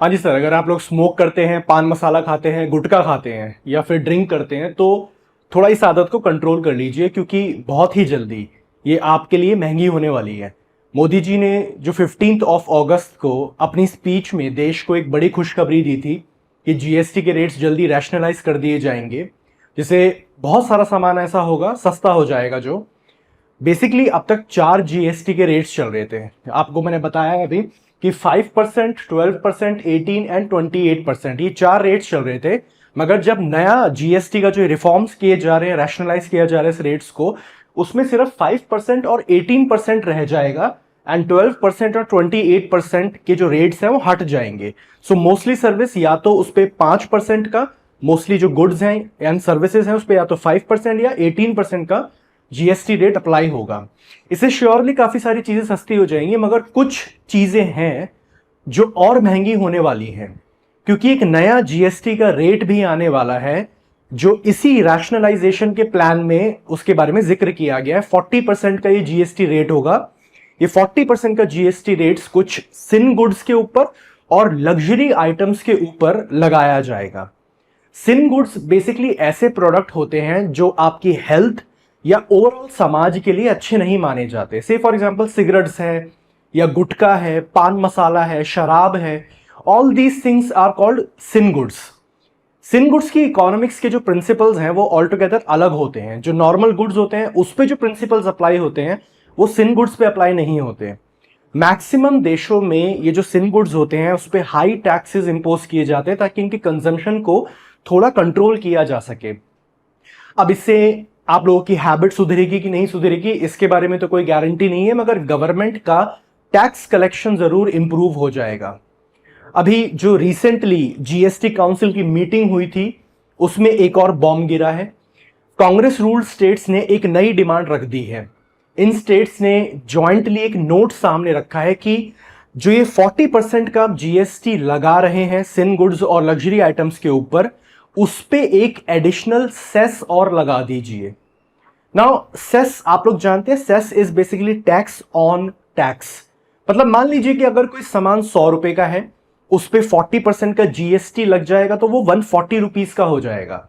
हाँ जी सर, अगर आप लोग स्मोक करते हैं, पान मसाला खाते हैं, गुटखा खाते हैं या फिर ड्रिंक करते हैं तो थोड़ा इस आदत को कंट्रोल कर लीजिए, क्योंकि बहुत ही जल्दी ये आपके लिए महंगी होने वाली है। मोदी जी ने जो 15 अगस्त को अपनी स्पीच में देश को एक बड़ी खुशखबरी दी थी कि जीएसटी के रेट्स जल्दी रैशनलाइज कर दिए जाएंगे, जिससे बहुत सारा सामान ऐसा होगा, सस्ता हो जाएगा। जो बेसिकली अब तक 4 जीएसटी के रेट्स चल रहे थे, आपको मैंने बताया है अभी कि 5%, 12%, 18 एंड 28%, ये 4 रेट्स चल रहे थे। मगर जब नया जीएसटी का जो रिफॉर्म्स किए जा रहे हैं, रैशनलाइज किया जा रहा है इस रेट्स को, उसमें सिर्फ 5% और 18% रह जाएगा एंड 12% और 28% के जो रेट्स हैं वो हट जाएंगे। सो मोस्टली सर्विस या तो उस पर 5% का, मोस्टली जो गुड्स हैं एंड सर्विसेज हैं उस पर या तो 5% या 18% का जीएसटी रेट अप्लाई होगा। इससे श्योरली काफी सारी चीजें सस्ती हो जाएंगी, मगर कुछ चीजें हैं जो और महंगी होने वाली हैं, क्योंकि एक नया जीएसटी का रेट भी आने वाला है जो इसी रैशनलाइजेशन के प्लान में उसके बारे में जिक्र किया गया है। 40% का ये जीएसटी रेट होगा। ये 40% का जीएसटी रेट्स कुछ सिन गुड्स के ऊपर और लग्जरी आइटम्स के ऊपर लगाया जाएगा। सिन गुड्स बेसिकली ऐसे प्रोडक्ट होते हैं जो आपकी हेल्थ या ओवरऑल समाज के लिए अच्छे नहीं माने जाते। से फॉर एग्जांपल सिगरेट्स है या गुटखा है, पान मसाला है, शराब है, all these things are called sin goods. Sin goods की इकोनॉमिक्स के जो प्रिंसिपल्स हैं वो ऑल टुगेदर अलग होते हैं। जो नॉर्मल गुड्स होते हैं उस पे जो प्रिंसिपल्स अप्लाई होते हैं वो सिन गुड्स पे अप्लाई नहीं होते। मैक्सिमम देशों में ये जो सिन गुड्स होते हैं उस पर हाई टैक्सेस इंपोज किए जाते हैं ताकि इनके कंजम्पशन को थोड़ा कंट्रोल किया जा सके। अब इससे आप लोगों की हैबिट सुधरेगी कि नहीं सुधरेगी इसके बारे में तो कोई गारंटी नहीं है, मगर गवर्नमेंट का टैक्स कलेक्शन जरूर इंप्रूव हो जाएगा। अभी जो रिसेंटली जीएसटी काउंसिल की मीटिंग हुई थी उसमें एक और बॉम्ब गिरा है। कांग्रेस रूल्ड स्टेट्स ने एक नई डिमांड रख दी है। इन स्टेट्स ने ज्वाइंटली एक नोट सामने रखा है कि जो ये 40% का जीएसटी लगा रहे हैं सिन गुड्स और लग्जरी आइटम्स के ऊपर, उस पे एक एडिशनल सेस और लगा दीजिए। नाउ सेस आप लोग जानते हैं, cess is basically tax on tax. मतलब मान लीजिए कि अगर कोई सामान 100 रुपए का है, उस पे 40% का जीएसटी लग जाएगा तो वो 140 रुपीज का हो जाएगा।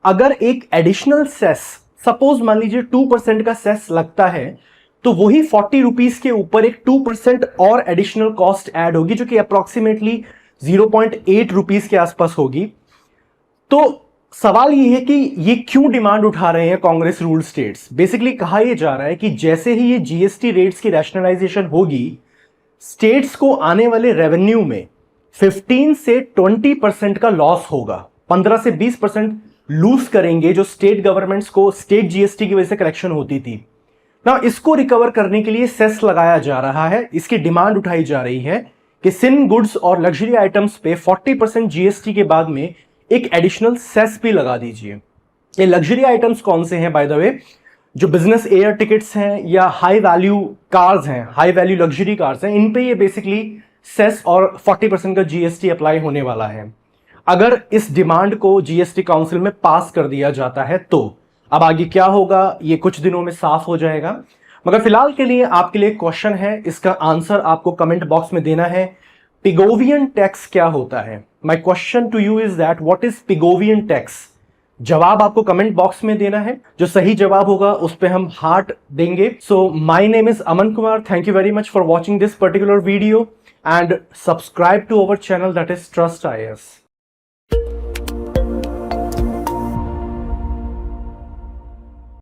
अगर एक एडिशनल सेस, सपोज मान लीजिए 2% का सेस लगता है, तो वही 40 रुपीज के ऊपर एक 2% और एडिशनल कॉस्ट ऐड होगी जो कि अप्रोक्सीमेटली 0.8 रुपीज के आसपास होगी। तो सवाल यह है कि ये क्यों डिमांड उठा रहे हैं कांग्रेस रूल स्टेट्स। बेसिकली कहा यह जा रहा है कि जैसे ही ये जीएसटी रेट्स की रैशनलाइजेशन होगी, स्टेट्स को आने वाले रेवेन्यू में 15 से 20% का लॉस होगा। 15 से 20% लूज करेंगे जो स्टेट गवर्नमेंट्स को स्टेट जीएसटी की वजह से कलेक्शन होती थी ना। इसको रिकवर करने के लिए सेस लगाया जा रहा है। इसकी डिमांड उठाई जा रही है कि सिन गुड्स और लग्जरी आइटम्स पे 40% जीएसटी के बाद में एक एडिशनल सेस भी लगा दीजिए। ये लग्जरी आइटम्स कौन से हैं बाय द वे? जो बिजनेस एयर टिकट्स हैं या हाई वैल्यू कार्स हैं, हाई वैल्यू लग्जरी कार्स हैं, इन पे ये बेसिकली सेस और 40% का जीएसटी अप्लाई होने वाला है। अगर इस डिमांड को जीएसटी काउंसिल में पास कर दिया जाता है तो अब आगे क्या होगा ये कुछ दिनों में साफ हो जाएगा। मगर फिलहाल के लिए आपके लिए क्वेश्चन है, इसका आंसर आपको कमेंट बॉक्स में देना है। पिगोवियन टैक्स क्या होता है? My question to you is that what is Pigovian tax? जवाब आपको कमेंट बॉक्स में देना है। जो सही जवाब होगा उस पे हम हार्ट देंगे। So my name is Aman Kumar. Thank you very much for watching this particular video and subscribe to our channel that is Trust IAS.